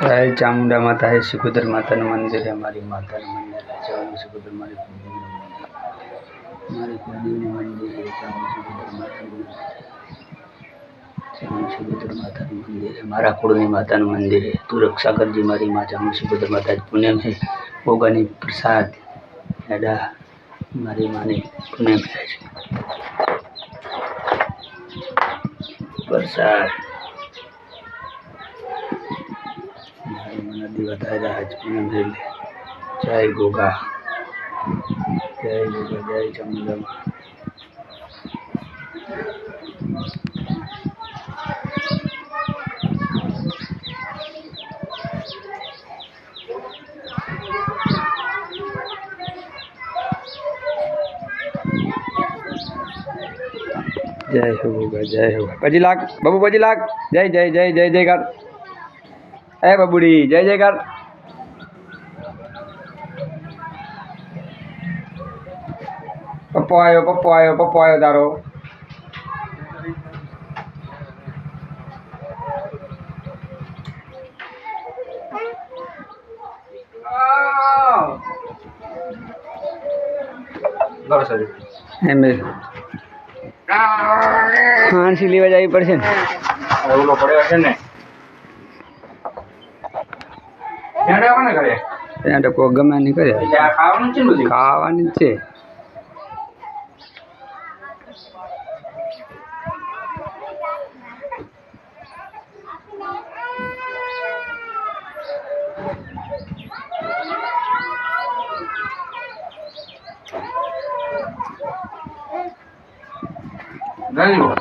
जय चामुंडा माता है, सिकुदर माता मंदिर है, हमारी माता मंदिर है। चामुंडा सिकुदर हमारी कुलदेवी मंदिर है। चामुंडा सिकुदर माता मंदिर है, हमारा कुलदेवी माता मंदिर है। तू रक्षा कर जी हमारी माँ चामुंडा सिकुदर माता पुणे में भोगानी प्रसाद दादा हमारी माँ ने पुणे में है प्रसाद नदी बताया आज पुणे में। जय गोगा, जय गोगा, जय चामुंडा माँ। जय हो गोगा, जय हो। 25 लाख बाबू, 25 लाख। जय जय जय जय जयकार। ए बाबूड़ी जय जयकार। पप्पो आयो, पप्पो आयो, पप्पो आयो तारो। હાંસી લેવા જવી પડશે ને, ઓલો પડ્યો છે ને ત્યાં તો કોઈ ગમે નહીં કરે, ખાવાની જ છે. Daniel.